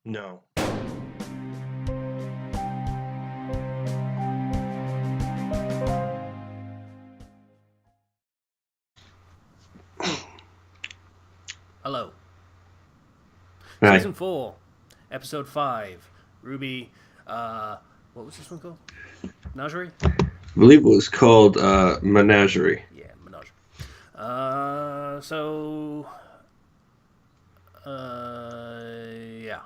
No. Hello. Hi. Season 4, Episode 5, RWBY, what was this one called? Menagerie? I believe it was called Menagerie. Yeah, Menagerie. Yeah.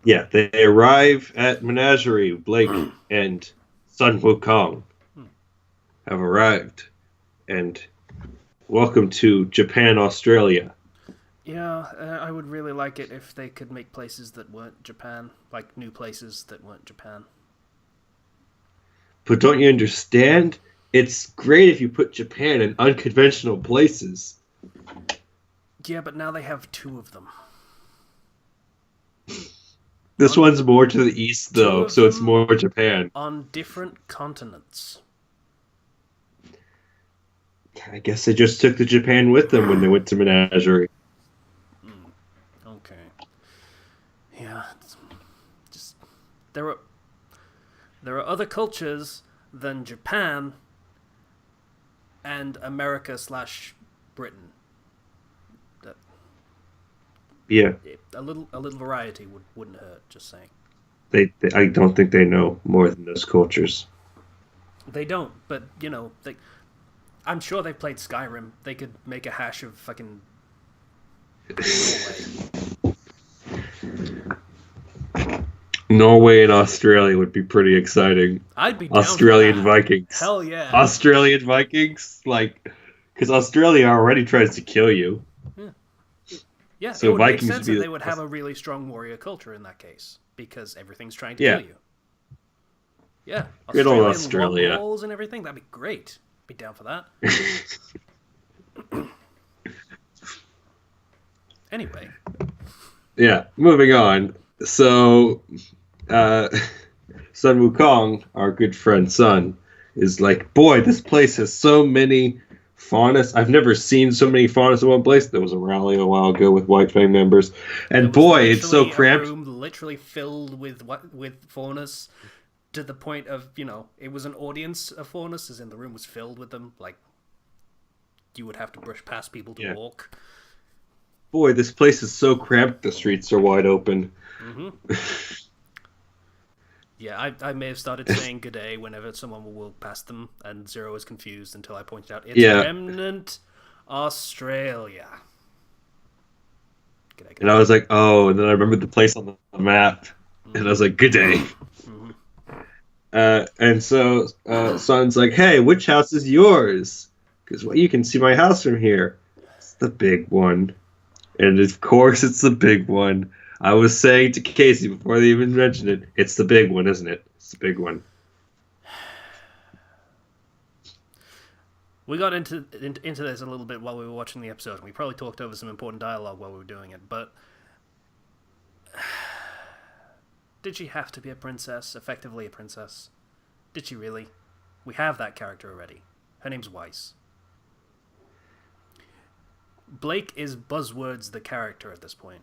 Yeah, they arrive at Menagerie. Blake and Sun Wukong have arrived. And welcome to Japan, Australia. Yeah, I would really like it if they could make places that weren't Japan, like new places that weren't Japan. But don't you understand? It's great if you put Japan in unconventional places. Yeah, but now they have two of them. This one's more to the east, though, so it's more Japan. On different continents. I guess they just took the Japan with them when they went to Menagerie. Okay. Yeah, just there are other cultures than Japan and America/Britain. That Yeah, a little variety wouldn't hurt. Just saying. I don't think they know more than those cultures. They don't, but I'm sure they played Skyrim. They could make a hash of fucking Norway. Norway and Australia would be pretty exciting. I'd be down Australian for that. Vikings. Hell yeah. Australian Vikings, because Australia already tries to kill you. Yeah, So it would Vikings make sense would be that they would have a really strong warrior culture in that case, because everything's trying to Yeah. kill you. Yeah, Good old Australian Australia. long walls and everything, that'd be great. Be down for that. Anyway. Yeah, moving on. So, Sun Wukong, our good friend Sun, is like, boy, this place has so many faunas. I've never seen so many faunas in one place. There was a rally a while ago with White Fang members, and boy, it's so cramped. A room literally filled with faunas, to the point of it was an audience of faunas, as in the room was filled with them. Like you would have to brush past people to walk. Boy, this place is so cramped. The streets are wide open. Mm-hmm. Yeah, I may have started saying good day whenever someone will walk past them, and Zero was confused until I pointed out it's Remnant Australia. Good day. And I was like, oh, and then I remembered the place on the map, and I was like, good day. Mm-hmm. And so Sun's like, hey, which house is yours? Because you can see my house from here. It's the big one. And of course, it's the big one. I was saying to Casey before they even mentioned it, it's the big one, isn't it? It's the big one. We got into this a little bit while we were watching the episode. We probably talked over some important dialogue while we were doing it, but did she have to be a princess? Effectively a princess? Did she really? We have that character already. Her name's Weiss. Blake is Buzzwords the character at this point.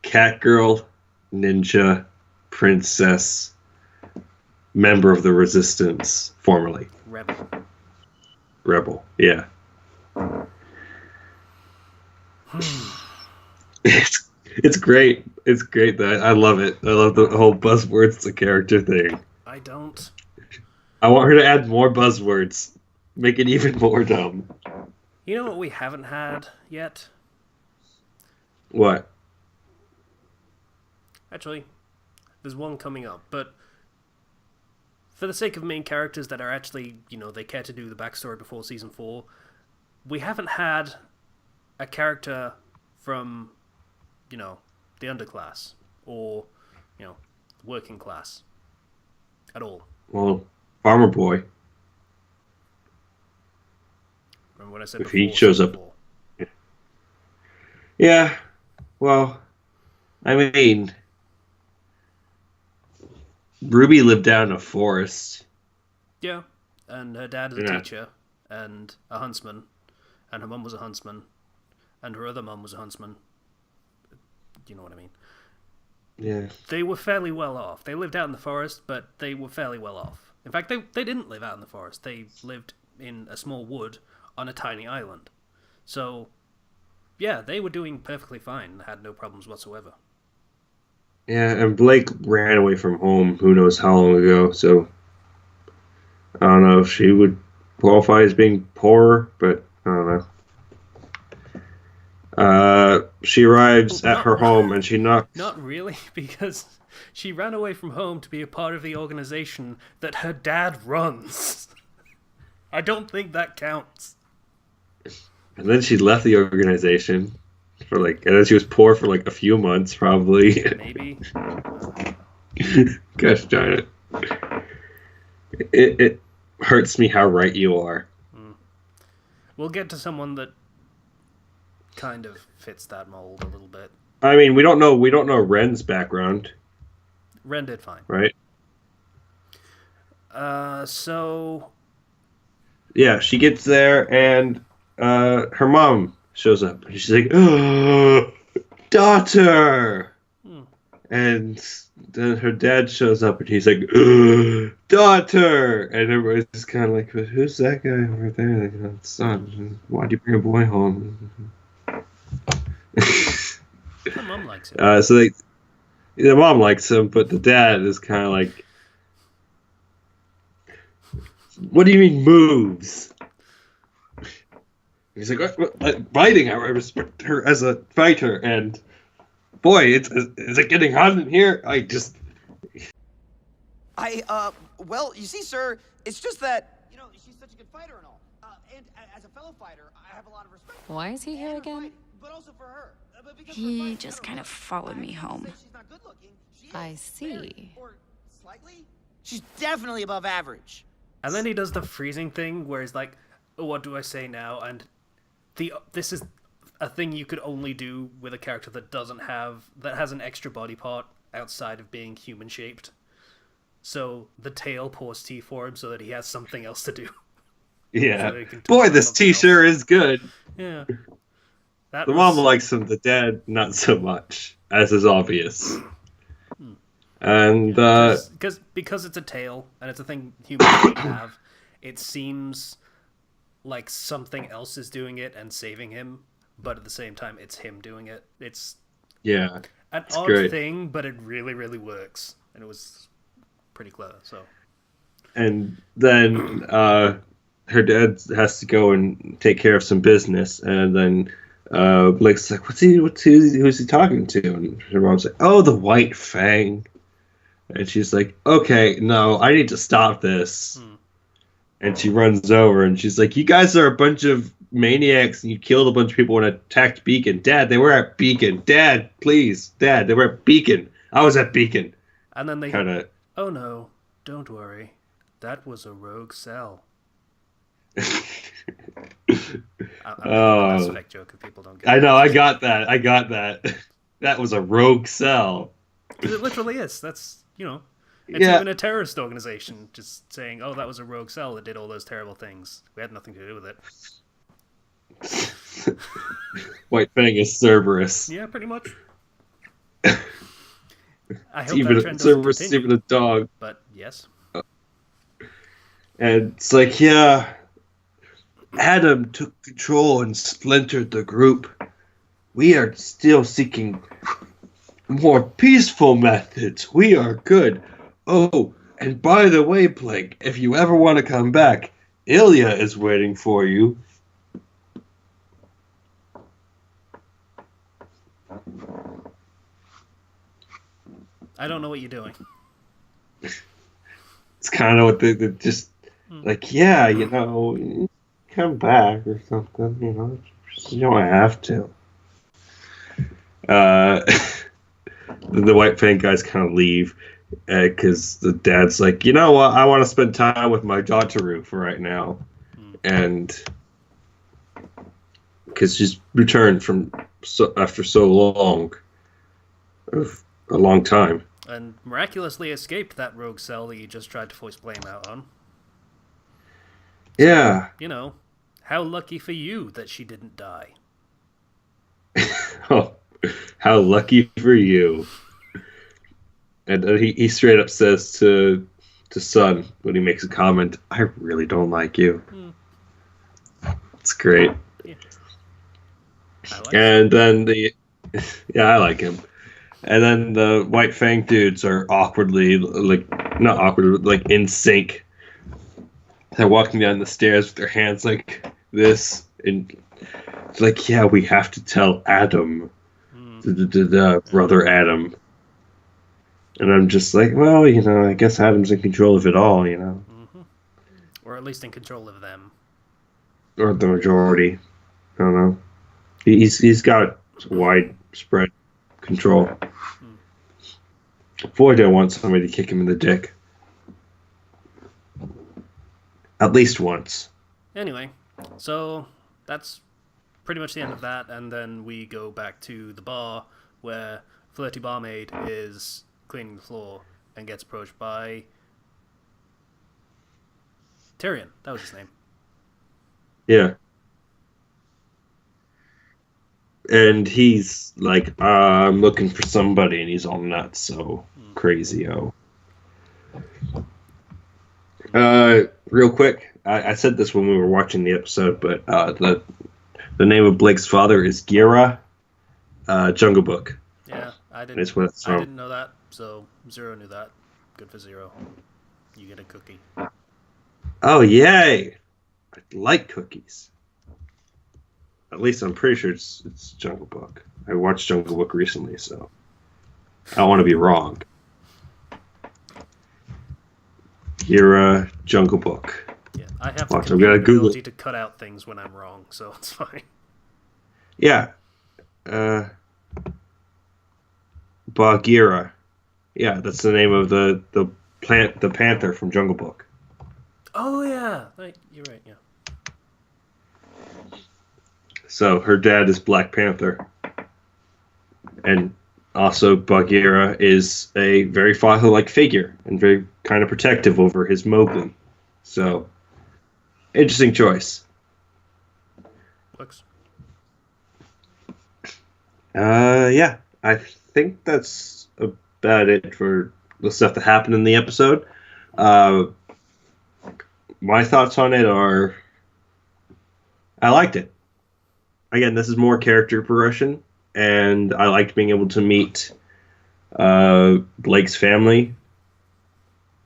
Catgirl, ninja, princess, member of the resistance, formerly. Rebel, yeah. It's great. It's great. I love it. I love the whole Buzzwords the character thing. I don't. I want her to add more buzzwords. Make it even more dumb. You know what we haven't had yet? What? Actually, there's one coming up, but for the sake of main characters that are actually, they care to do the backstory before season 4, we haven't had a character from, the underclass or, working class at all. Well, Farmer Boy. Remember what I said if before? He shows up. Yeah. Well, I mean, RWBY lived down in a forest. Yeah, and her dad is a teacher and a huntsman, and her mum was a huntsman, and her other mum was a huntsman. You know what I mean? Yeah. They were fairly well off. They lived out in the forest, but they were fairly well off. In fact, they didn't live out in the forest. They lived in a small wood on a tiny island. So, yeah, they were doing perfectly fine and had no problems whatsoever. Yeah, and Blake ran away from home who knows how long ago, so I don't know if she would qualify as being poor, but I don't know. She arrives at her home and she knocks. Not really, because she ran away from home to be a part of the organization that her dad runs. I don't think that counts. And then she left the organization for and then she was poor for a few months, probably. Maybe. Gosh darn it. It hurts me how right you are. We'll get to someone that kind of fits that mold a little bit. I mean, we don't know Ren's background. Ren did fine. Right? So yeah, she gets there and her mom shows up. She's like, "Oh, daughter!" And then her dad shows up and he's like, "Oh, daughter!" And everybody's kind of like, "Who's that guy over there?" Like, "Oh, son, why'd you bring a boy home?" her mom likes him. The mom likes him, but the dad is kind of like, "What do you mean moves?" He's like, "Biting. I respect her as a fighter, and boy, is it getting hot in here? Well, you see, sir, it's just that, she's such a good fighter and all. And as a fellow fighter, I have a lot of respect for her. Why is he here again? But also for her. He just kind of followed me home. She's not good looking. She is I see. or slightly. She's definitely above average. And then he does the freezing thing where he's like, "Oh, what do I say now?" And this is a thing you could only do with a character that has an extra body part outside of being human shaped. So the tail pours tea for him so that he has something else to do. Yeah. So he can Boy, this tea sure is good. Yeah. The mom likes him, the dad not so much, as is obvious. And because it's a tail and it's a thing humans don't have, it seems like something else is doing it and saving him, but at the same time it's him doing it. It's an odd great thing, but it really, really works, and it was pretty clever. So, and then her dad has to go and take care of some business, and then Blake's like, who's he talking to? And her mom's like, "Oh, the White Fang." And she's like, "Okay, no, I need to stop this." And she runs over and she's like, "You guys are a bunch of maniacs and you killed a bunch of people and attacked Beacon. Dad, they were at Beacon. Dad, please. Dad, they were at Beacon. I was at Beacon." And then they kinda... "Oh no, don't worry. That was a rogue cell." I'm a Mass Effect joke if people don't get it. I know, I got that. That was a rogue cell. Because it literally is. That's, it's even a terrorist organization just saying, "Oh, that was a rogue cell that did all those terrible things. We had nothing to do with it." White Fang is Cerberus. Yeah, pretty much. I hope even that trend doesn't Cerberus, continue, even a dog. but yes. And it's like, yeah, Adam took control and splintered the group. We are still seeking more peaceful methods. We are good. Oh, and by the way, Blake, if you ever want to come back, Ilya is waiting for you. I don't know what you're doing. It's kind of what they just like, yeah, come back or something, you don't have to. The White Fang guys kind of leave because the dad's like, "You know what? I want to spend time with my daughter for right now," and because she's returned after so long, a long time, and miraculously escaped that rogue cell that you just tried to force blame out on. Yeah. How lucky for you that she didn't die. Oh, how lucky for you. And he straight up says to Sun when he makes a comment, I really don't like you. It's great. Yeah. I like And then yeah, I like him. And then the White Fang dudes are awkwardly, like, not awkward, but like in sync. They're walking down the stairs with their hands like this, and it's like, yeah, we have to tell Adam, brother Adam. And I'm just like, well, I guess Adam's in control of it all, Or at least in control of them. or the majority. I don't know. He's got widespread control. Boy, do I want somebody to kick him in the dick. At least once. Anyway, so that's pretty much the end of that, and then we go back to the bar where Flirty Barmaid is cleaning the floor and gets approached by Tyrion. That was his name. Yeah. And he's like, I'm looking for somebody, and he's all nuts, so crazy-o. Real quick, I said this when we were watching the episode, but the name of Blake's father is Gira, Jungle Book. Yeah, I didn't. It's what it's from. I didn't know that, so Zero knew that. Good for Zero. You get a cookie. Oh, yay! I like cookies. At least I'm pretty sure it's Jungle Book. I watched Jungle Book recently, so I don't want to be wrong. Gira, Jungle Book. Yeah, I have Watch, the I'm gonna Google ability to cut out things when I'm wrong, so it's fine. Yeah. Bagheera. Yeah, that's the name of the panther from Jungle Book. Oh yeah, you're right. Yeah. So her dad is Black Panther, and also Bagheera is a very father-like figure and very kind of protective over his Mowgli. So, interesting choice. Flux. Yeah, I think that's about it for the stuff that happened in the episode. My thoughts on it are, I liked it. Again, this is more character progression, and I liked being able to meet Blake's family.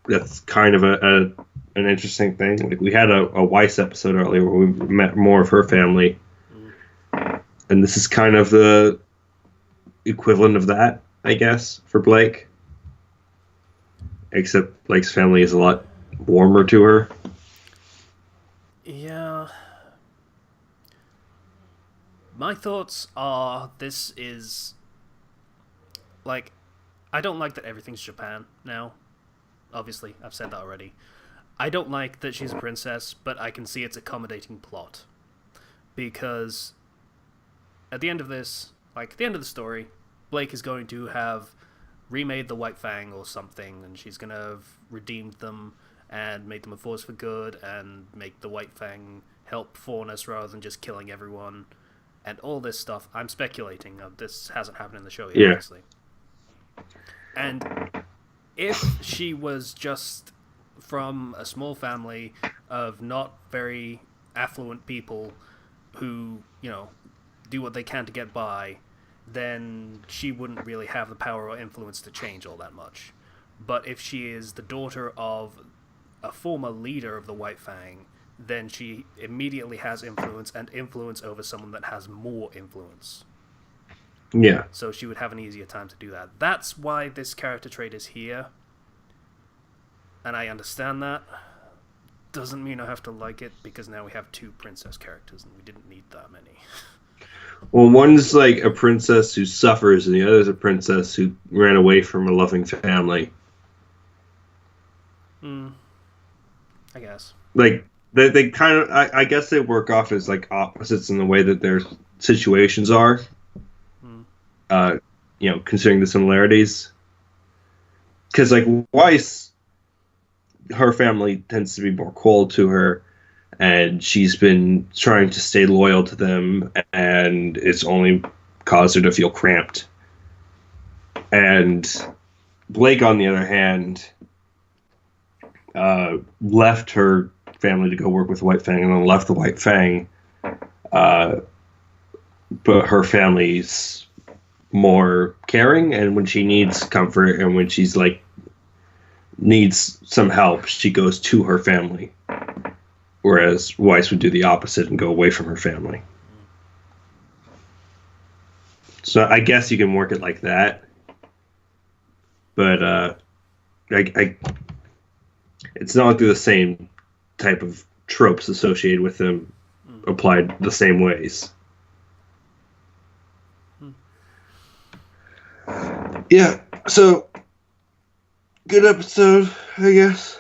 That's kind of an interesting thing. Like, we had a Weiss episode earlier where we met more of her family, and this is kind of the equivalent of that, I guess, for Blake. Except Blake's family is a lot warmer to her. Yeah. My thoughts are, this is, like, I don't like that everything's Japan now. Obviously, I've said that already. I don't like that she's a princess, but I can see its accommodating plot. Because at the end of this, like, the end of the story, Blake is going to have remade the White Fang or something, and she's going to have redeemed them and made them a force for good and make the White Fang help fairness rather than just killing everyone. And all this stuff, I'm speculating. This hasn't happened in the show yet, obviously. And if she was just from a small family of not very affluent people who, do what they can to get by, then she wouldn't really have the power or influence to change all that much. But if she is the daughter of a former leader of the White Fang, then she immediately has influence over someone that has more influence. Yeah. So she would have an easier time to do that. That's why this character trait is here. And I understand that. Doesn't mean I have to like it, because now we have two princess characters, and we didn't need that many. Well, one's like a princess who suffers, and the other's a princess who ran away from a loving family. I guess. Like, they kind of, I guess they work off as like opposites in the way that their situations are. Considering the similarities. Because, like, Weiss, her family tends to be more cold to her, and she's been trying to stay loyal to them, and it's only caused her to feel cramped. And Blake, on the other hand, left her family to go work with White Fang, and then left the White Fang. But her family's more caring, and when she needs comfort and when she's like needs some help, she goes to her family. Whereas Weiss would do the opposite and go away from her family. So I guess you can work it like that. But it's not like they're the same type of tropes associated with them applied the same ways. Yeah, so good episode, I guess.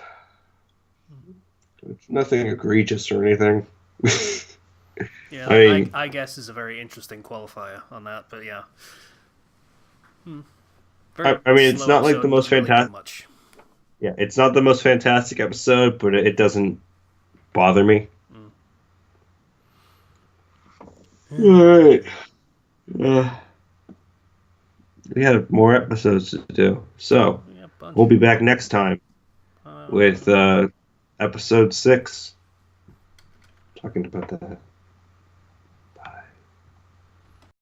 It's nothing egregious or anything. Yeah, I mean, I guess is a very interesting qualifier on that, but yeah. I mean, it's not like the most fantastic. Much. Yeah, it's not the most fantastic episode, but it doesn't bother me. All right. We had more episodes to do, so we'll be back next time with episode 6. Talking about that.